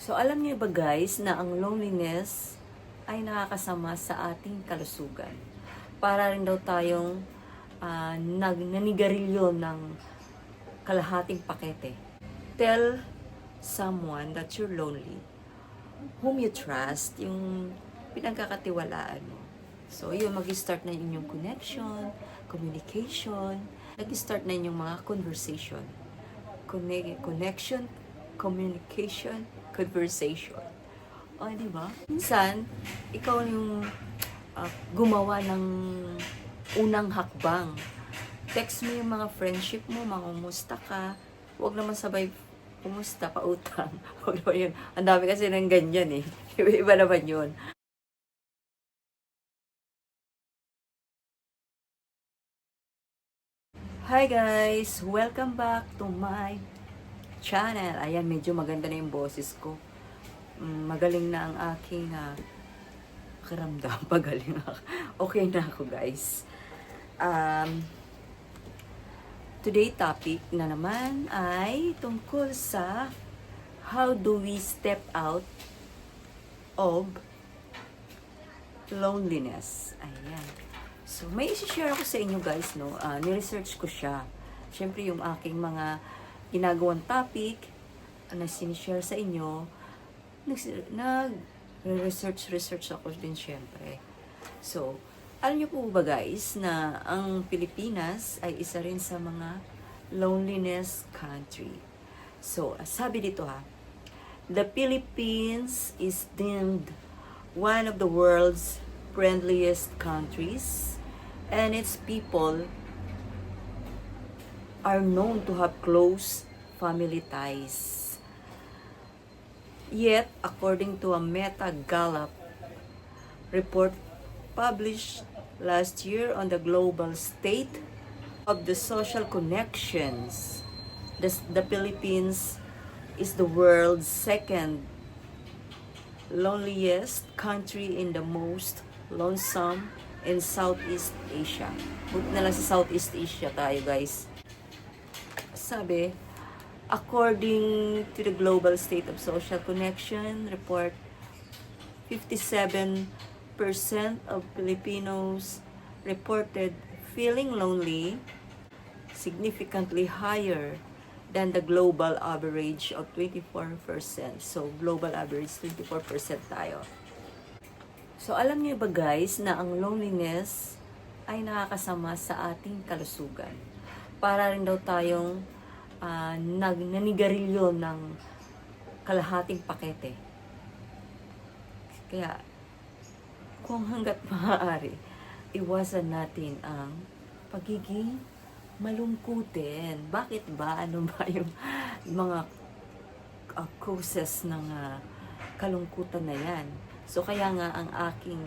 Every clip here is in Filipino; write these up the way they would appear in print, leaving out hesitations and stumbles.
So, alam niyo ba guys na ang loneliness ay nakakasama sa ating kalusugan. Para rin daw tayong nanigarilyo ng kalahating pakete. Tell someone that you're lonely, whom you trust, yung pinagkakatiwalaan mo. So, yun, mag-start na inyong connection, communication, nag-start na inyong mga conversation. Connection, communication, conversation. O, di ba? Minsan, ikaw yung gumawa ng unang hakbang. Text mo yung mga friendship mo, mangumusta ka. Huwag naman sabay kumusta, pautang. Huwag naman yun. Ang dami kasi ng ganyan eh. Iba naman yun. Hi guys! Welcome back to my channel. Ayan, medyo maganda na yung boses ko. Magaling na ang aking karamdam. Pagaling ako. Okay na ako guys. Today topic na naman ay tungkol sa how do we step out of loneliness. Ayan. So, may isi-share ako sa inyo guys, no? Ni-research ko siya. Siyempre, yung aking mga ginagawang topic na sinishare sa inyo, nag-research ako din siyempre. So, alam niyo po ba guys na ang Pilipinas ay isa rin sa mga loneliness country. So, sabi dito the Philippines is deemed one of the world's friendliest countries, and its people are known to have close family ties. Yet, according to a Meta Gallup report published last year on the global state of the social connections, the Philippines is the world's second loneliest country in the most lonesome in Southeast Asia. Buti na lang sa Southeast Asia tayo guys. Sabi, according to the Global State of Social Connection report, 57% of Filipinos reported feeling lonely, significantly higher than the global average of 24%. So, global average 24% tayo. So, alam niyo ba guys na ang loneliness ay nakakasama sa ating kalusugan. Para rin daw tayong nanigarilyo ng kalahating pakete. Kaya, kung hanggat maaari, iwasan natin ang pagiging malungkutin. Bakit ba? Ano ba yung mga causes ng kalungkutan na yan? So, kaya nga ang aking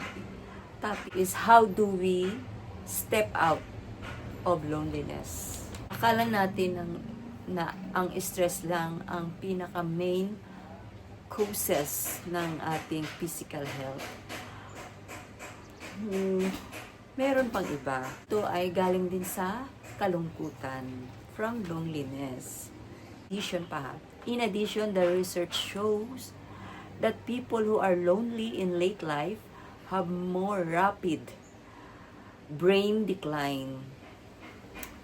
topic is how do we step out of loneliness? Akala natin na ang stress lang ang pinaka-main causes ng ating physical health. Meron pang iba. Ito ay galing din sa kalungkutan from loneliness. In addition, the research shows that people who are lonely in late life have more rapid brain decline.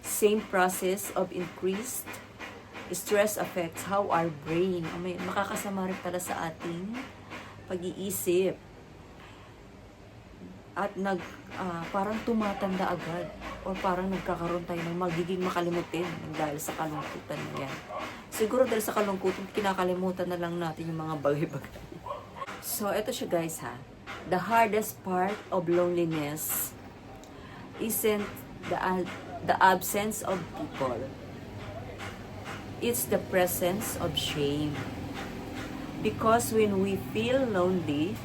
Same process of increased stress affects how our brain, makakasama rin pala sa ating pag-iisip. At parang tumatanda agad o parang nagkakaroon tayo ng magiging makalimutin dahil sa kalungkutan na yan. Siguro dahil sa kalungkutan, kinakalimutan na lang natin yung mga bagay-bagay. So, ito siya guys The hardest part of loneliness isn't the absence of people. It's the presence of shame. Because when we feel lonely,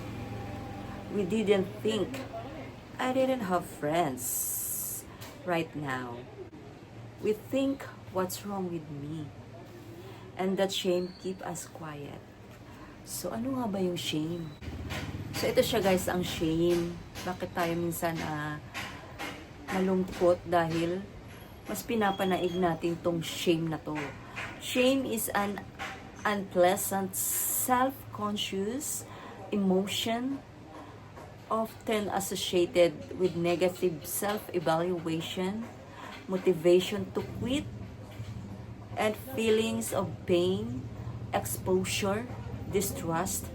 we didn't think, I didn't have friends right now. We think, what's wrong with me? And that shame keep us quiet. So, ano nga ba yung shame? So, ito siya guys, ang shame. Bakit tayo minsan malungkot? Dahil mas pinapanaig natin tong shame na to. Shame is an unpleasant self-conscious emotion often associated with negative self-evaluation, motivation to quit, and feelings of pain, exposure, distrust,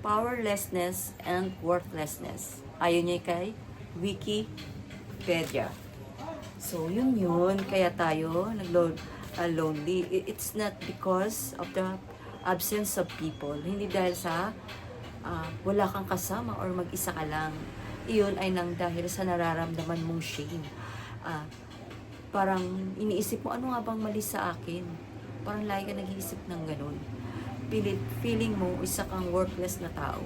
powerlessness, and worthlessness. Ayon niya kay Wikipedia. So, yun. Kaya tayo lonely. It's not because of the absence of people. Hindi dahil sa wala kang kasama or mag-isa ka lang. Iyon ay nang dahil sa nararamdaman mong shame. Parang iniisip mo, ano nga bang mali sa akin? Parang lagi ka nag-iisip ng ganun. Feeling mo, isa kang worthless na tao.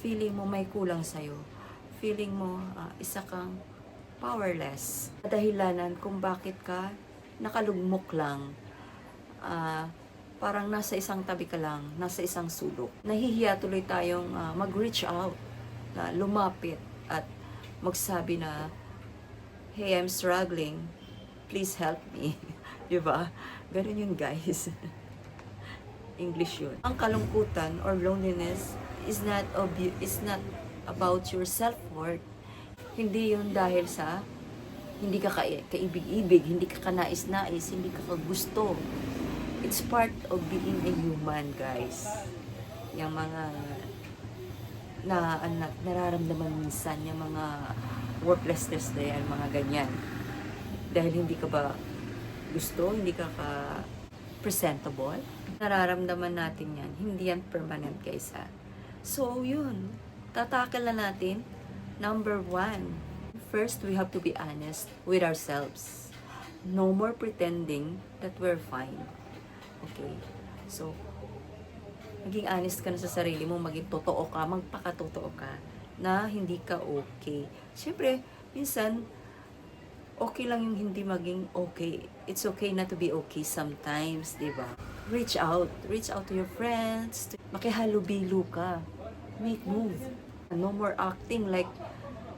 Feeling mo, may kulang sa'yo. Feeling mo, isa kang powerless. Dahilanan kung bakit ka nakalugmok lang. Parang nasa isang tabi ka lang, nasa isang sulok. Nahihiya tuloy tayong mag-reach out, na lumapit at magsabi na, hey, I'm struggling, please help me. Diba? Ganun yun, guys. English yun. Ang kalungkutan or loneliness is not about your self-worth. Hindi yun dahil sa hindi ka kaibig-ibig, hindi ka kanais-nais, hindi ka kagusto. It's part of being a human, guys. Yung mga nararamdaman minsan, yung mga worthlessness na yan, mga ganyan. Dahil hindi ka ba gusto, hindi ka presentable. Nararamdaman natin yan. Hindi yan permanent, guys. So, yun. Tatakal na natin. Number 1. First, we have to be honest with ourselves. No more pretending that we're fine. Okay. So, maging honest ka na sa sarili mo, maging totoo ka, magpakatotoo ka na hindi ka okay. Siyempre, minsan, okay lang yung hindi maging okay. It's okay not to be okay sometimes, di ba? Reach out to your friends, makihalubilo ka, make move. No more acting like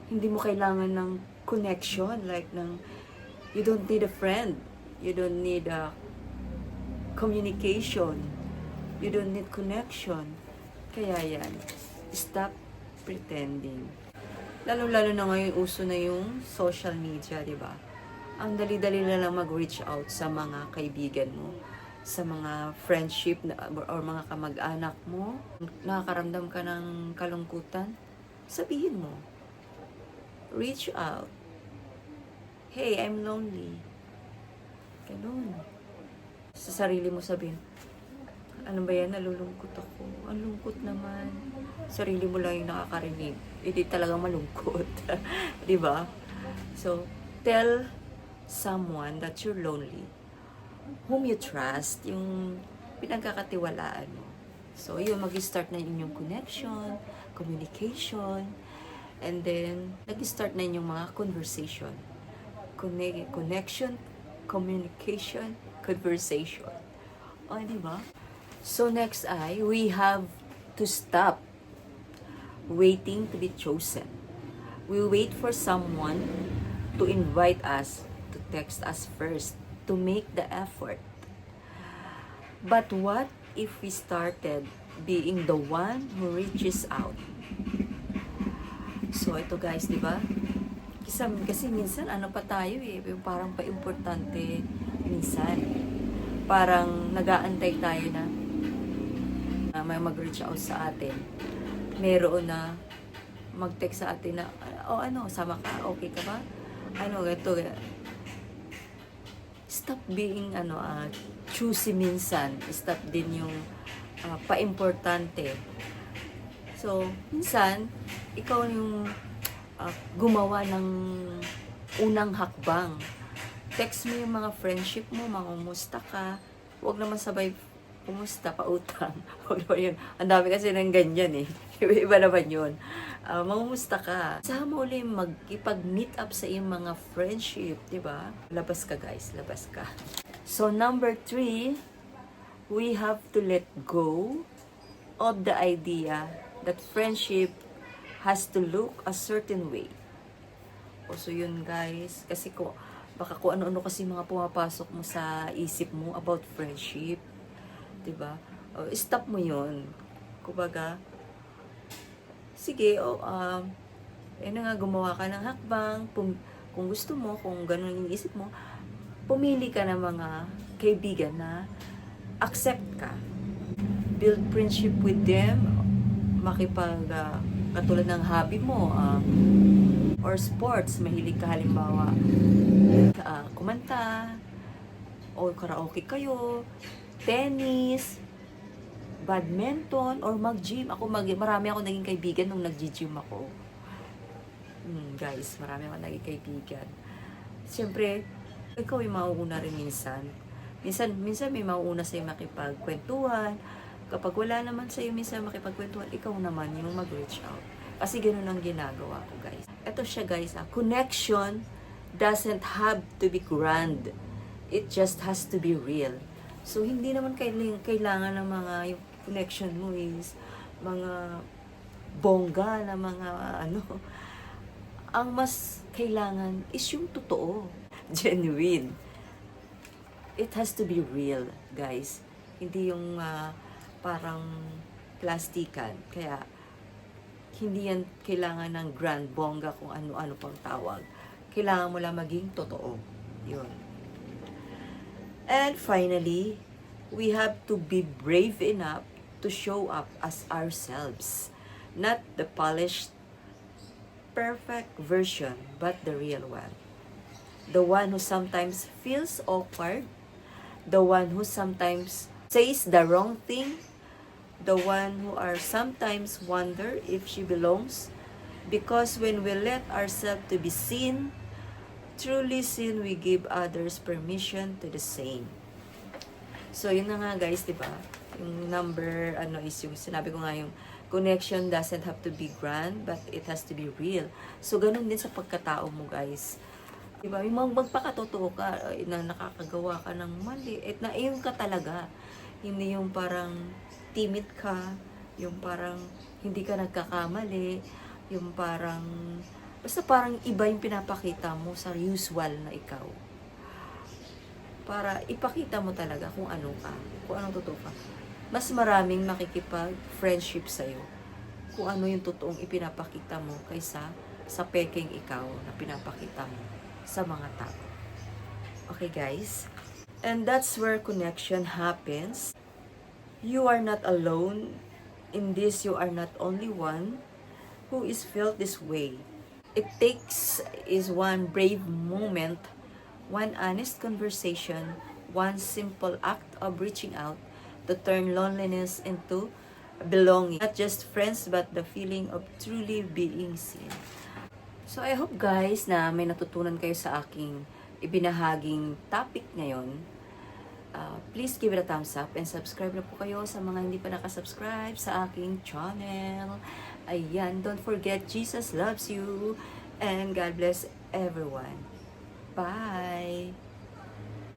hindi mo kailangan ng connection, like you don't need a friend, you don't need a communication, you don't need connection. Kaya yan, stop pretending. Lalo-lalo na ngayon, uso na yung social media, di ba? Ang dali-dali na lang mag-reach out sa mga kaibigan mo, sa mga friendship or mga kamag-anak mo. Nakakaramdam ka ng kalungkutan, sabihin mo. Reach out. Hey, I'm lonely. Ganun. Sa sarili mo sabihin, ano ba yan, nalulungkot ako. Ang lungkot naman. Sarili mo lang yung nakakarinig. Hindi talagang malungkot. Diba? So, tell someone that you're lonely. Whom you trust, yung pinagkakatiwalaan mo. So, yun, mag-start na inyong connection, communication, and then, nag-start na inyong mga conversation. Connection, communication, conversation. O, diba? So, next we have to stop waiting to be chosen. We wait for someone to invite us, to text us first, to make the effort. But what if we started being the one who reaches out? So, ito guys, di ba? Kasi minsan, ano pa tayo yung parang pa-importante minsan. Parang nag-aantay tayo na may mag-reach out sa atin. Meron na mag-text sa atin na, sama ka, okay ka ba? Ito. Stop being, choosy minsan. Stop din yung pa-importante. So, minsan, ikaw yung gumawa ng unang hakbang. Text mo yung mga friendship mo, mangumusta ka. Huwag naman sabay kumusta, pautang. Huwag naman yun. Ang dami kasi ng ganyan eh. Iba naman yun. Mangumusta ka. Sama ulit mag-ipag-meet up sa iyong mga friendship, di ba? Labas ka guys, labas ka. So number 3, we have to let go of the idea that friendship has to look a certain way. So yun guys, kasi baka ano-ano kasi mga pumapasok mo sa isip mo about friendship. Diba? Stop mo yun. Kumbaga, sige, na nga, gumawa ka ng hakbang. Kung gusto mo, kung ganun yung isip mo, pumili ka ng mga kaibigan na accept ka. Build friendship with them. Katulad ng hobby mo, or sports, mahilig ka halimbawa, kumanta, o karaoke kayo, tennis, badminton, or mag-gym. Marami ako naging kaibigan nung nag-gym ako. Guys, marami ako naging kaibigan. Siyempre, ikaw yung mauuna rin minsan. Minsan may mauuna sa'yo makipagkwentuhan. Kapag wala naman sa'yo minsan makipagkwentuhan, ikaw naman yung mag-reach out. Kasi ganun ang ginagawa ko, guys. Ito siya, guys. Connection doesn't have to be grand. It just has to be real. So, hindi naman kailangan ng mga yung connection mo is mga bongga na mga Ang mas kailangan is yung totoo. Genuine. It has to be real, guys. Hindi yung parang plastikan. Kaya, hindi yan kailangan ng grand bongga kung ano-ano pang tawag. Kailangan mo lang maging totoo. Yun. And finally, we have to be brave enough to show up as ourselves. Not the polished, perfect version, but the real one. The one who sometimes feels awkward, the one who sometimes says the wrong thing, the one who are sometimes wonder if she belongs, because when we let ourselves to be seen, truly seen, we give others permission to the same. So, yun na nga guys, diba? Yung number, is yung sinabi ko nga yung connection doesn't have to be grand, but it has to be real. So, ganun din sa pagkatao mo, guys. Diba? Yung magpakatotoo ka, na nakakagawa ka ng mali, na yun ka talaga. Hindi yung parang timid ka, yung parang hindi ka nagkakamali, yung parang, basta parang iba yung pinapakita mo sa usual na ikaw. Para ipakita mo talaga kung ano ka, kung anong totoo ka. Mas maraming makikipag-friendship sa'yo kung ano yung totoong ipinapakita mo kaysa sa peking ikaw na pinapakita mo sa mga tao. Okay, guys? And that's where connection happens. You are not alone. In this, you are not only one who is felt this way. It takes is one brave moment, one honest conversation, one simple act of reaching out to turn loneliness into belonging. Not just friends, but the feeling of truly being seen. So, I hope guys na may natutunan kayo sa aking ibinahaging topic ngayon. Please give it a thumbs up and subscribe na po kayo sa mga hindi pa nakasubscribe sa aking channel. Ayan, don't forget, Jesus loves you and God bless everyone. Bye!